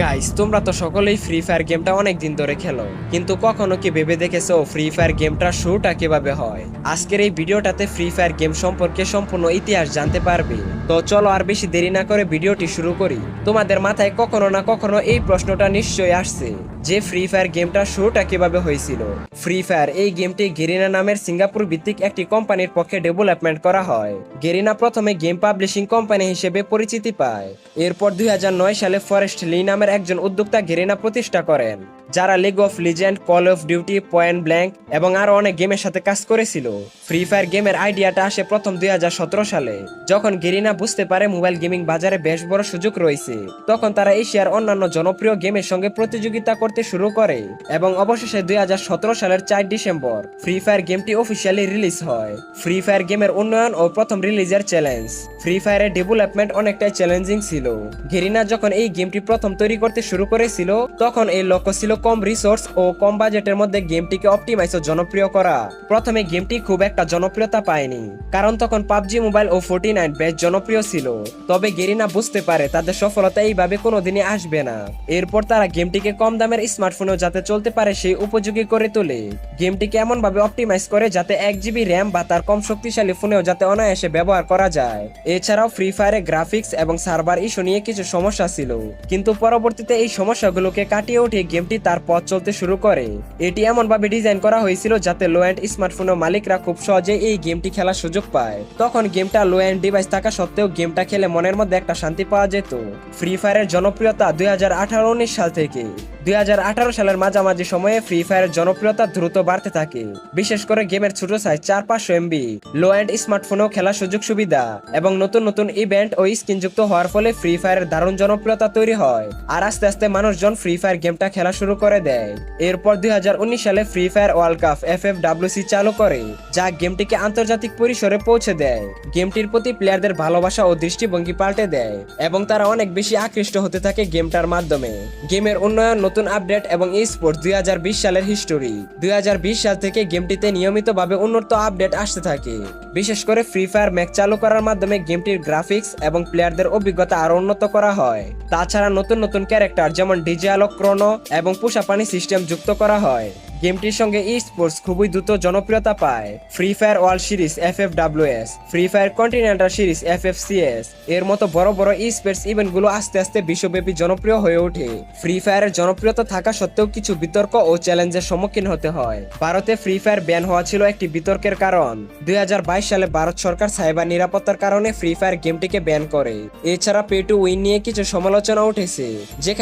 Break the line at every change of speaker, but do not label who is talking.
Guys, তোমরা তো সকলেই ফ্রি ফায়ার গেমটা অনেক দিন ধরে খেলো, কিন্তু কখনো কি ভেবে দেখেছো ফ্রি ফায়ার গেমটা শুরুটা কিভাবে হয়? আজকের এই ভিডিওটাতে ফ্রি ফায়ার গেম সম্পর্কে সম্পূর্ণ ইতিহাস জানতে পারবে। তো চলো আর বেশি দেরি না করে ভিডিওটি শুরু করি। তোমাদের মাথায় কখনো না কখনো এই প্রশ্নটা নিশ্চয়ই আসছে যে ফ্রি ফায়ার গেমটা শুরুটা কিভাবে হয়েছিল। ফ্রি ফায়ার এই গেমটি গেরিনা নামের সিঙ্গাপুর ভিত্তিক একটি কোম্পানির পক্ষে ডেভেলপমেন্ট করা হয়। গেরিনা প্রথমে গেম পাবলিশিং কোম্পানি হিসেবে পরিচিতি পায়। এরপর 2009 সালে ফরেস্ট লি নামের একজন উদ্যোক্তা গেরিনা প্রতিষ্ঠা করেন, যারা league of legend, call of duty, point blank এবং আরো অনেক গেমের সাথে কাজ করেছিল। ফ্রি ফায়ার গেমের আইডিয়াটা আসে প্রথম 2017 সালে, যখন গেরিনা বুঝতে পারে মোবাইল গেমিং বাজারে বেশ বড় সুযোগ রয়েছে। তখন তারা এশিয়ার অন্যান্য জনপ্রিয় গেমের সঙ্গে প্রতিযোগিতা করতে শুরু করে এবং অবশেষে 2017 সালের 4 ডিসেম্বর ফ্রি ফায়ার গেমটি অফিসিয়ালি রিলিজ হয়। ফ্রি ফায়ার গেমের উন্নয়ন ও প্রথম রিলিজের চ্যালেঞ্জ। ফ্রি ফায়ারের ডেভেলপমেন্ট অনেকটাই চ্যালেঞ্জিং ছিল। গেরিনা যখন এই গেমটি প্রথম তৈরি করতে শুরু করেছিল, তখন এই লক্ষ্য ছিল কম রিসোর্স ও কম বাজেটের মধ্যে গেমটিকে অপটিমাইজ ও জনপ্রিয় করা। প্রথমে গেমটি খুব একটা জনপ্রিয়তা পায়নি, কারণ তখন পাবজি মোবাইল ও 49 বেশ জনপ্রিয় ছিল। তবে গেরিনা বুঝতে পারে তাদের সফলতা এইভাবে কোনোদিনই আসবে না। এরপর তারা গেমটিকে কম দামের স্মার্টফোনেও যাতে চলতে পারে সেই উপযোগী করে তোলে। গেমটিকে এমন ভাবে অপটিমাইজ করে যাতে 1 GB র্যাম বা তার কম শক্তিশালী ফোনেও যাতে অনায়াসে ব্যবহার করা যায়। এছাড়াও ফ্রি ফায়ারে গ্রাফিক্স এবং সার্ভার ইস্যু নিয়ে কিছু সমস্যা ছিল, কিন্তু পরবর্তীতে এই সমস্যাগুলোকে কাটিয়ে উঠে গেমটি তার পথ চলতে শুরু করে। এটি এমন ভাবে ডিজাইন করা হয়েছিল যাতে লো এন্ড স্মার্টফোনের মালিকরা খুব সহজে এই গেমটি খেলার সুযোগ পায়। তখন গেমটা লো এন্ড ডিভাইস থাকা সত্ত্বেও গেমটা খেলে মনের মধ্যে একটা শান্তি পাওয়া যেত। ফ্রি ফায়ারের জনপ্রিয়তা 2018-19 সাল থেকে 2018 সালের মাঝামাঝি সময়ে ফ্রি ফায়ারের জনপ্রিয়তা দ্রুত বাড়তে থাকে। বিশেষ করে গেমের ছোট সাইজ 400-500 MB, লো এন্ড স্মার্টফোনেও খেলার সুযোগ সুবিধা এবং নতুন নতুন ইভেন্ট ও স্কিন যুক্ত হওয়ার ফলে ফ্রি ফায়ারের দারুণ জনপ্রিয়তা তৈরি হয়। আর আস্তে আস্তে মানুষজন ফ্রি ফায়ার গেমটা খেলা শুরু করে দেয়। এরপর 2019 সালে free fire world cup FFWC চালু করে, যা গেমটিকে আন্তর্জাতিক পরিসরে পৌঁছে দেয়। গেমটির প্রতি প্লেয়ারদের ভালোবাসা ও দৃষ্টিভঙ্গি পাল্টে দেয় এবং তারা অনেক বেশি আকৃষ্ট হতে থাকে গেমটার মাধ্যমে। গেমের উন্নয়ন, নতুন আপডেট এবং স্পোর্টস 2020 সালের হিস্টোরি। 2020 সাল থেকে গেমটিতে নিয়মিতভাবে উন্নত আপডেট আসতে থাকে। বিশেষ করে ফ্রি ফায়ার ম্যাক চালু করার মাধ্যমে গেমটির গ্রাফিক্স এবং প্লেয়ারদের অভিজ্ঞতা আরো উন্নত করা হয়। তাছাড়া নতুন নতুন ক্যারেক্টার যেমন ডিজে আলোক, ক্রোনো এবং পোষাপানি সিস্টেম যুক্ত করা হয়। গেমটির সঙ্গে স্পোর্টস খুবই দ্রুত জনপ্রিয়তা পায়। Free fire world series FFWS, free fire continental series FFCS এর মতো বড় বড় স্পোর্টস ইভেন্টগুলো আস্তে আস্তে বিশ্বব্যাপী জনপ্রিয় হয়ে ওঠে। ফ্রি ফায়ারের জনপ্রিয়তা থাকা সত্ত্বেও কিছু বিতর্ক ও চ্যালেঞ্জের সম্মুখীন হতে হয়। ভারতে ফ্রি ফায়ার ব্যান হওয়া ছিল একটি বিতর্কের কারণ। 2022 সালে ভারত সরকার সাইবার নিরাপত্তার কারণে ফ্রি ফায়ার গেমটিকে ব্যান করে। এছাড়া পে টু উইন নিয়ে কিছু সমালোচনা উঠেছে, যেখানে